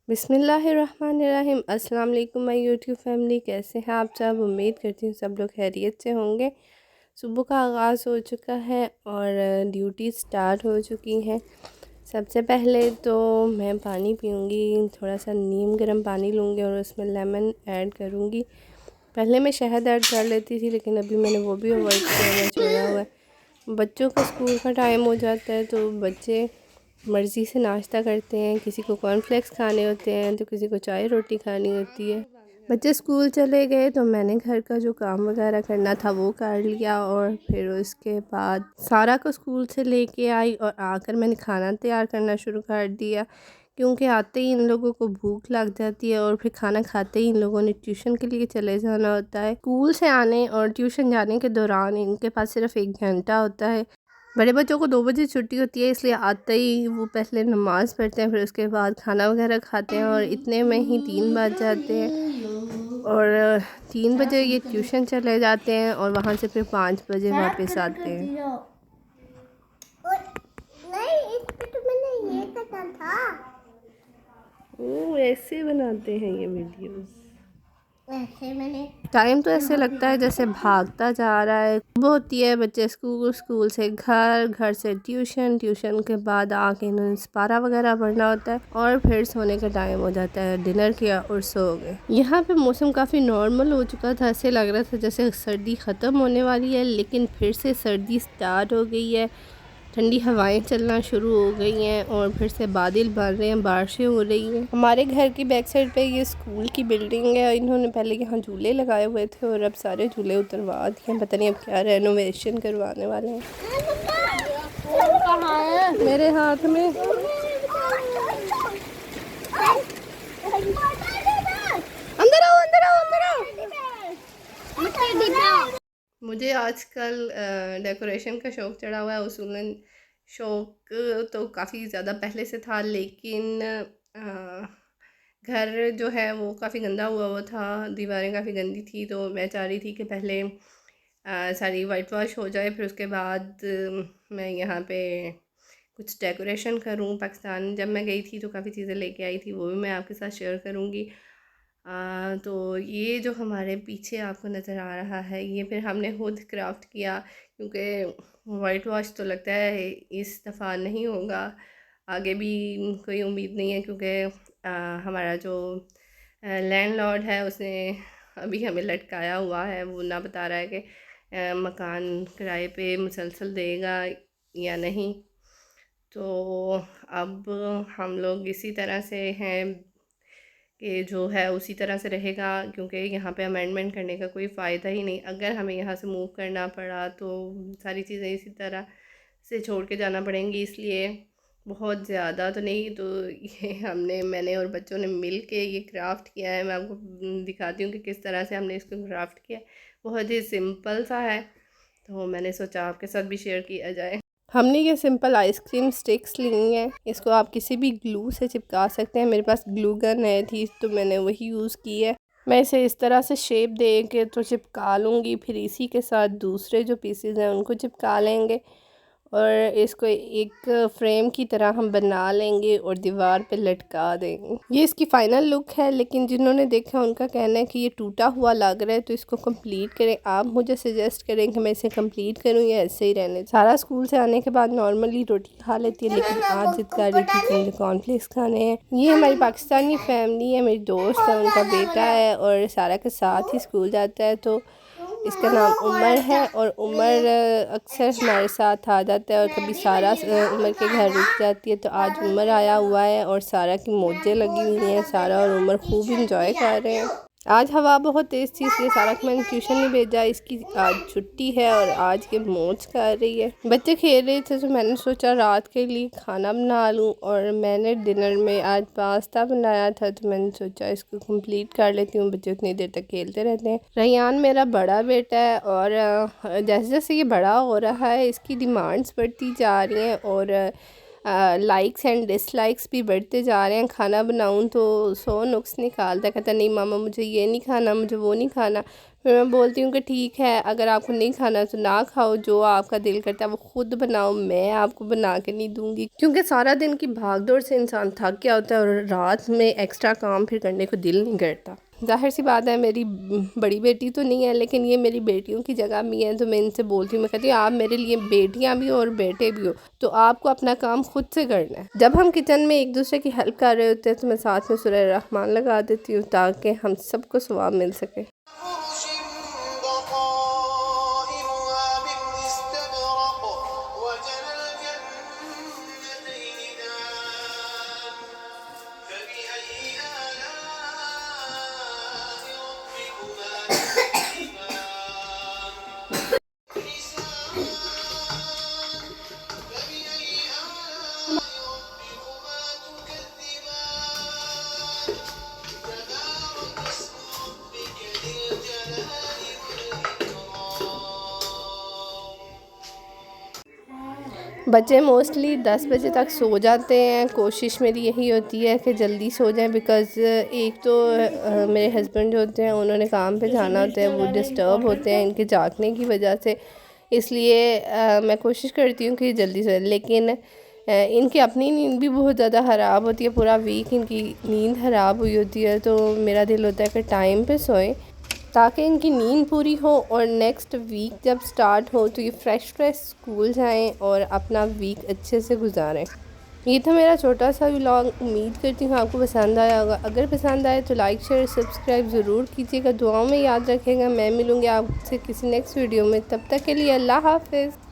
बिस्मिल्लाहिर्रहमानिर्रहीम। अस्सलाम वालेकुम माय यूट्यूब फैमिली, कैसे हैं आप सब। उम्मीद करती हूँ सब लोग खैरियत से होंगे। सुबह का आगाज़ हो चुका है और ड्यूटी स्टार्ट हो चुकी है। सबसे पहले तो मैं पानी पीऊँगी, थोड़ा सा नीम गर्म पानी लूँगी और उसमें लेमन ऐड करूँगी। पहले मैं शहद ऐड कर लेती थी लेकिन अभी मैंने वो भी अवॉइड किया हुआ, छोड़ा हुआ है। बच्चों का स्कूल का टाइम हो जाता है तो बच्चे मर्ज़ी से नाश्ता करते हैं। किसी को कॉर्नफ्लेक्स खाने होते हैं तो किसी को चाय रोटी खानी होती है। बच्चे स्कूल चले गए तो मैंने घर का जो काम वगैरह करना था वो कर लिया और फिर उसके बाद सारा को स्कूल से लेके आई और आकर मैंने खाना तैयार करना शुरू कर दिया, क्योंकि आते ही इन लोगों को भूख लग जाती है और फिर खाना खाते ही इन लोगों ने ट्यूशन के लिए चले जाना होता है। स्कूल से आने और ट्यूशन जाने के दौरान इनके पास सिर्फ 1 घंटा होता है। बड़े बच्चों को 2 बजे छुट्टी होती है, इसलिए आते ही वो पहले नमाज़ पढ़ते हैं, फिर उसके बाद खाना वगैरह खाते हैं और इतने में ही 3 बज जाते हैं और 3 बजे ये ट्यूशन चले जाते हैं और वहाँ से फिर 5 बजे वापस आते हैं। ओ, ऐसे बनाते हैं ये वीडियोस। ऐसे मैंने टाइम तो ऐसे लगता है जैसे भागता जा रहा है। सुबह होती है, बच्चे स्कूल, स्कूल से घर, घर से ट्यूशन, ट्यूशन के बाद आके इन्होंने पारा वगैरह पढ़ना होता है और फिर सोने का टाइम हो जाता है। डिनर किया और सो गए। यहाँ पे मौसम काफ़ी नॉर्मल हो चुका था, ऐसे लग रहा था जैसे सर्दी ख़त्म होने वाली है, लेकिन फिर से सर्दी स्टार्ट हो गई है। ठंडी हवाएं चलना शुरू हो गई हैं और फिर से बादल बन रहे हैं, बारिशें हो रही हैं। हमारे घर की बैक साइड पे ये स्कूल की बिल्डिंग है। इन्होंने पहले यहाँ झूले लगाए हुए थे और अब सारे झूले उतरवा दिए हैं। पता नहीं अब क्या रेनोवेशन करवाने वाले हैं। मेरे हाथ में अंदर आओ, अंदर आओ, अंदर आओ। मुझे आजकल डेकोरेशन का शौक़ चढ़ा हुआ है। उसूलन शौक़ तो काफ़ी ज़्यादा पहले से था, लेकिन घर जो है वो काफ़ी गंदा हुआ था, दीवारें काफ़ी गंदी थी, तो मैं चाह रही थी कि पहले सारी वाइट वॉश हो जाए, फिर उसके बाद मैं यहाँ पे कुछ डेकोरेशन करूँ। पाकिस्तान जब मैं गई थी तो काफ़ी चीज़ें लेके आई थी, वो भी मैं आपके साथ शेयर करूँगी। तो ये जो हमारे पीछे आपको नज़र आ रहा है, ये फिर हमने खुद क्राफ्ट किया, क्योंकि वाइट वॉश तो लगता है इस दफ़ा नहीं होगा। आगे भी कोई उम्मीद नहीं है, क्योंकि हमारा जो लैंडलॉर्ड है उसने अभी हमें लटकाया हुआ है। वो ना बता रहा है कि मकान किराए पे मुसलसल देगा या नहीं। तो अब हम लोग इसी तरह से हैं कि जो है उसी तरह से रहेगा, क्योंकि यहाँ पे अमेंडमेंट करने का कोई फ़ायदा ही नहीं। अगर हमें यहाँ से मूव करना पड़ा तो सारी चीज़ें इसी तरह से छोड़ के जाना पड़ेंगी। इसलिए बहुत ज़्यादा तो नहीं, तो ये मैंने और बच्चों ने मिल के ये क्राफ्ट किया है। मैं आपको दिखाती हूँ कि किस तरह से हमने इसको क्राफ्ट किया है। बहुत ही सिंपल सा है, तो मैंने सोचा आपके साथ भी शेयर किया जाए। हमने ये सिंपल आइसक्रीम स्टिक्स ली हैं। इसको आप किसी भी ग्लू से चिपका सकते हैं। मेरे पास ग्लू गन है थी तो मैंने वही यूज़ की है। मैं इसे इस तरह से शेप दे के तो चिपका लूँगी, फिर इसी के साथ दूसरे जो पीसेस हैं उनको चिपका लेंगे और इसको एक फ्रेम की तरह हम बना लेंगे और दीवार पे लटका देंगे। ये इसकी फ़ाइनल लुक है, लेकिन जिन्होंने देखा उनका कहना है कि ये टूटा हुआ लग रहा है, तो इसको कंप्लीट करें। आप मुझे सजेस्ट करें कि मैं इसे कंप्लीट करूं या ऐसे ही रहने। सारा स्कूल से आने के बाद नॉर्मली रोटी खा लेती है, लेकिन आज जिद कर रही थी कि मुझे कॉर्नफ्लेक्स खाने हैं। ये हमारी पाकिस्तानी फैमिली है, मेरी दोस्त है, उनका बेटा है और सारा के साथ ही स्कूल जाता है। तो इसका नाम उमर है और उमर अक्सर हमारे साथ आ जाता है और कभी सारा उमर के घर रुक जाती है। तो आज उमर आया हुआ है और सारा की मौजें लगी हुई हैं। सारा और उमर खूब इंजॉय कर रहे हैं। आज हवा बहुत तेज़ थी, इसलिए सारा को मैंने ट्यूशन नहीं भेजा। इसकी आज छुट्टी है और आज के मौज कर रही है। बच्चे खेल रहे थे तो मैंने सोचा रात के लिए खाना बना लूँ और मैंने डिनर में आज पास्ता बनाया था, तो मैंने सोचा इसको कंप्लीट कर लेती हूँ। बच्चे उतनी देर तक खेलते रहते हैं। रैयान मेरा बड़ा बेटा है और जैसे जैसे ये बड़ा हो रहा है इसकी डिमांड्स बढ़ती जा रही हैं और लाइक्स एंड डिसलाइक्स भी बढ़ते जा रहे हैं। खाना बनाऊं तो 100 नुक्स निकालता है, कहता नहीं मामा मुझे ये नहीं खाना, मुझे वो नहीं खाना। फिर मैं बोलती हूँ कि ठीक है, अगर आपको नहीं खाना तो ना खाओ, जो आपका दिल करता है वो खुद बनाओ, मैं आपको बना के नहीं दूँगी। क्योंकि सारा दिन की भाग दौड़ से इंसान थक गया होता है और रात में एक्स्ट्रा काम फिर करने को दिल नहीं करता। ज़ाहिर सी बात है, मेरी बड़ी बेटी तो नहीं है, लेकिन ये मेरी बेटियों की जगह भी है, तो मैं इनसे बोलती हूँ, मैं कहती हूँ आप मेरे लिए बेटियाँ भी हो और बेटे भी हो, तो आपको अपना काम खुद से करना है। जब हम किचन में एक दूसरे की हेल्प कर रहे होते हैं तो मैं साथ में सूरह रहमान लगा देती हूँ ताकि हम सबको सवाब मिल सके। बच्चे मोस्टली 10 बजे तक सो जाते हैं। कोशिश मेरी यही होती है कि जल्दी सो जाएं, बिकॉज़ एक तो मेरे हस्बैंड जो होते हैं उन्होंने काम पे जाना होता है, वो डिस्टर्ब होते हैं इनके जागने की वजह से। इसलिए मैं कोशिश करती हूँ कि जल्दी से, लेकिन इनकी अपनी नींद भी बहुत ज़्यादा ख़राब होती है, पूरा वीक इनकी नींद ख़राब हुई होती है। तो मेरा दिल होता है कि टाइम पे सोएं ताकि इनकी नींद पूरी हो और नेक्स्ट वीक जब स्टार्ट हो तो ये फ्रेश स्कूल जाएं और अपना वीक अच्छे से गुजारें। ये था मेरा छोटा सा व्लॉग, उम्मीद करती हूँ आपको पसंद आया होगा। अगर पसंद आए तो लाइक शेयर सब्सक्राइब ज़रूर कीजिएगा, दुआओं में याद रखेगा। मैं मिलूँगी आपसे किसी नेक्स्ट वीडियो में, तब तक के लिए अल्लाह हाफ़िज़।